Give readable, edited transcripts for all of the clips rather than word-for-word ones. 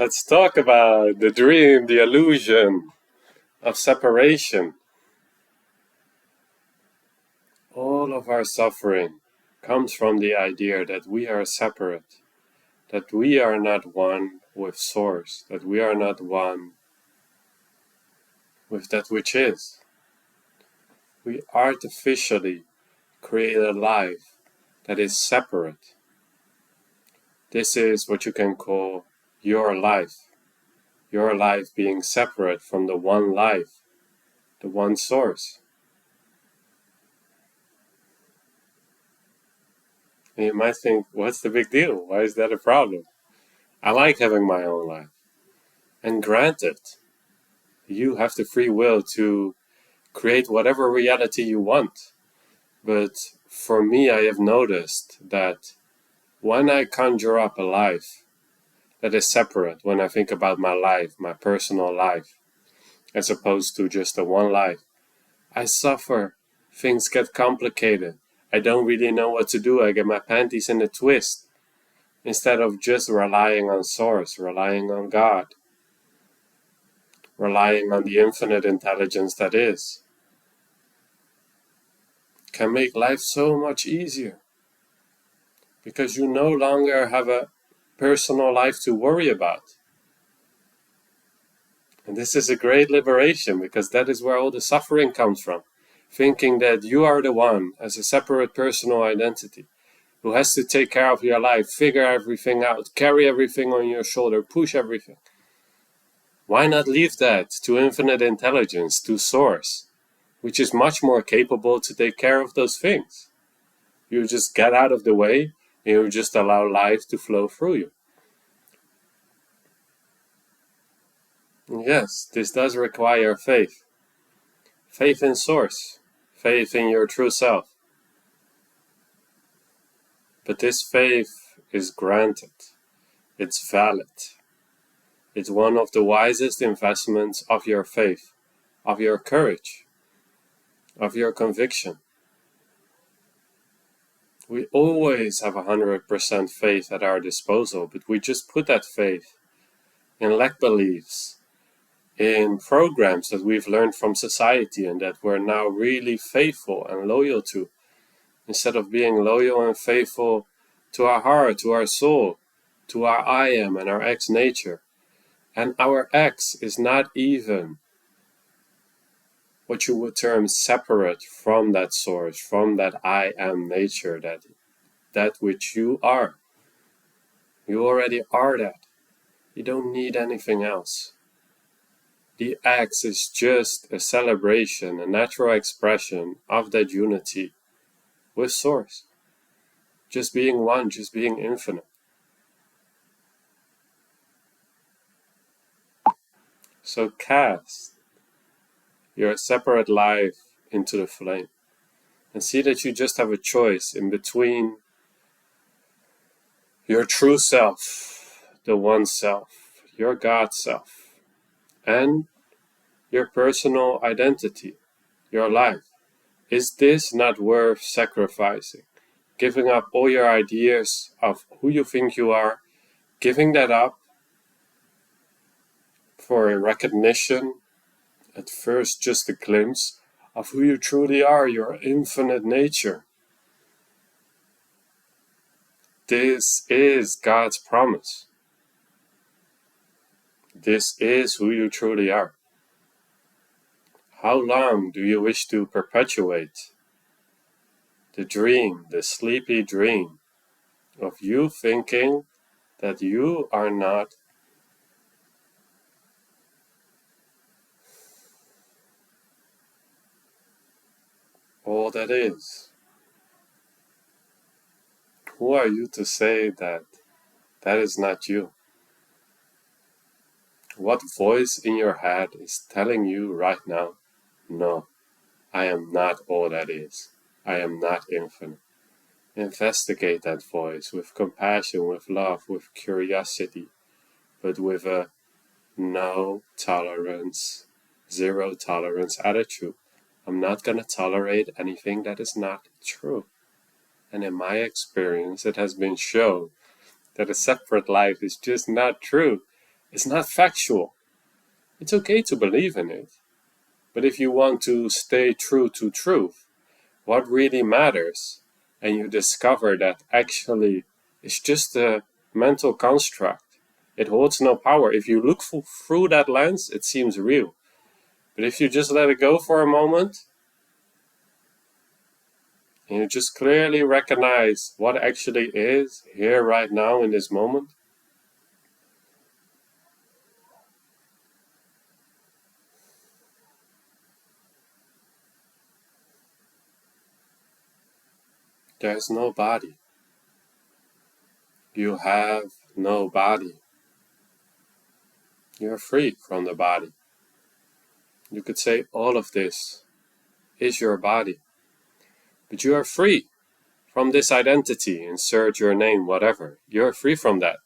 Let's talk about the dream, the illusion of separation. All of our suffering comes from the idea that we are separate, that we are not one with Source, that we are not one with that which is. We artificially create a life that is separate. This is what you can call your life being separate from the one life, the one Source. And you might think, what's the big deal? Why is that a problem? I like having my own life. And granted, you have the free will to create whatever reality you want. But for me, I have noticed that when I conjure up a life that is separate, when I think about my life, my personal life, as opposed to just a one life, I suffer. Things get complicated. I don't really know what to do. I get my panties in a twist. Instead of just relying on Source, relying on God, relying on the infinite intelligence that is, can make life so much easier. Because you no longer have a personal life to worry about. And this is a great liberation, because that is where all the suffering comes from. Thinking that you are the one, as a separate personal identity, who has to take care of your life, figure everything out, carry everything on your shoulder, push everything. Why not leave that to infinite intelligence, to Source, which is much more capable to take care of those things? You just get out of the way, and you just allow life to flow through you. Yes, this does require faith. Faith in Source, faith in your true self. But this faith is granted. It's valid. It's one of the wisest investments of your faith, of your courage, of your conviction. We always have 100% faith at our disposal, but we just put that faith in lack beliefs, in programs that we've learned from society and that we're now really faithful and loyal to, instead of being loyal and faithful to our heart, to our soul, to our I am and our X nature. And our X is not even what you would term separate from that Source, from that I am nature, that which you are. You already are that. You don't need anything else. The X is just a celebration, a natural expression of that unity with Source. Just being one, just being infinite. So cast your separate life into the flame and see that you just have a choice in between your true self, the one self, your God self, and your personal identity, your life. Is this not worth sacrificing? Giving up all your ideas of who you think you are, giving that up for a recognition, at first just a glimpse of who you truly are, your infinite nature. This is God's promise. This is who you truly are. How long do you wish to perpetuate the dream, the sleepy dream of you thinking that you are not all that is? Who are you to say that that is not you? What voice in your head is telling you right now, no, I am not all that is. I am not infinite. Investigate that voice with compassion, with love, with curiosity, but with a no tolerance, zero tolerance attitude. I'm not going to tolerate anything that is not true. And in my experience, it has been shown that a separate life is just not true. It's not factual. It's okay to believe in it. But if you want to stay true to truth, what really matters, and you discover that actually it's just a mental construct, it holds no power. If you look through that lens, it seems real. But if you just let it go for a moment, and you just clearly recognize what actually is here right now in this moment, there's no body. You have no body. You're free from the body. You could say all of this is your body, but you are free from this identity. Insert your name, whatever. You're free from that.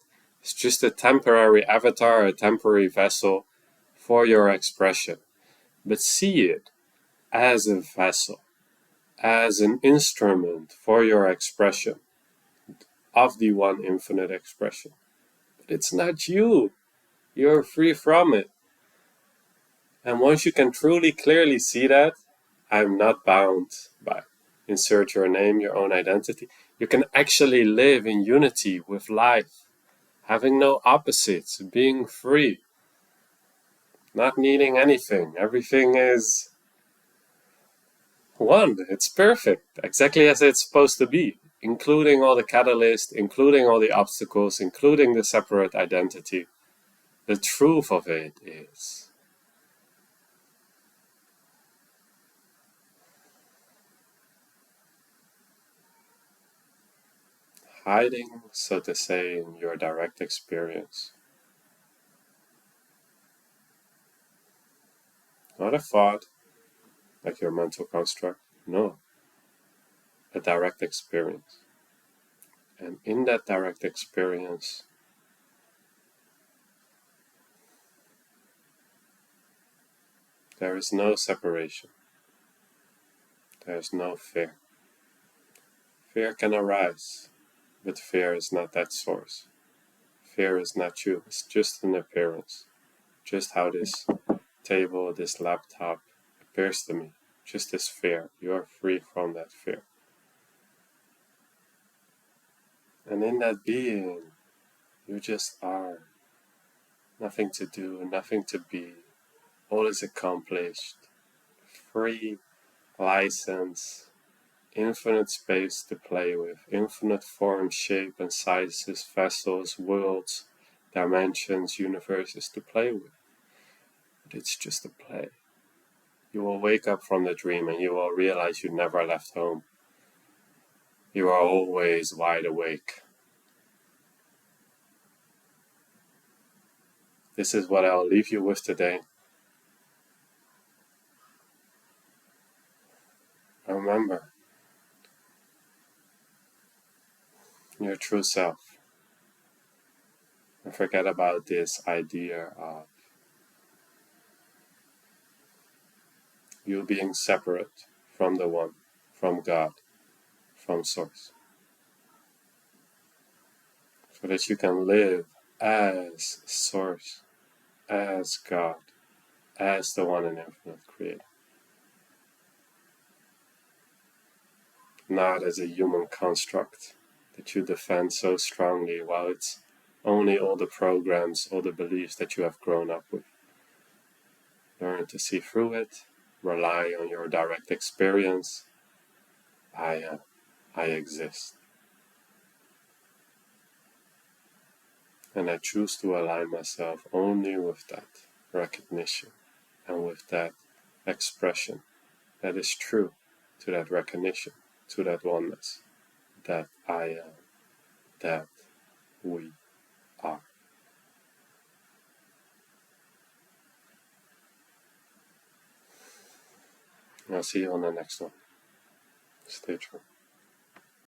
It's just a temporary avatar, a temporary vessel for your expression. But see it as a vessel, as an instrument for your expression of the one infinite expression. But it's not you. You're free from it. And once you can truly clearly see that, I'm not bound by insert your name, your own identity, you can actually live in unity with life, having no opposites, being free, not needing anything. Everything is one. It's perfect, exactly as it's supposed to be, including all the catalysts, including all the obstacles, including the separate identity. The truth of it is hiding, so to say, in your direct experience. Not a thought, like your mental construct. No, a direct experience. And in that direct experience, there is no separation. There is no fear. Fear can arise, but fear is not that source. Fear is not you. It's just an appearance. Just how this table, this laptop appears to me. Just this fear. You are free from that fear. And in that being, you just are. Nothing to do, nothing to be. All is accomplished. Free license. Infinite space to play with. Infinite form, shape and sizes, vessels, worlds, dimensions, universes to play with. But it's just a play. You will wake up from the dream and you will realize you never left home. You are always wide awake. This is what I'll leave you with today. Remember your true self. And forget about this idea of you being separate from the one, from God, from Source. So that you can live as Source, as God, as the one and infinite Creator. Not as a human construct that you defend so strongly while it's only all the programs, all the beliefs that you have grown up with. Learn to see through it, rely on your direct experience. I am, I exist. And I choose to align myself only with that recognition and with that expression that is true to that recognition, to that oneness, that I am, that we are. I'll see you on the next one. Stay true.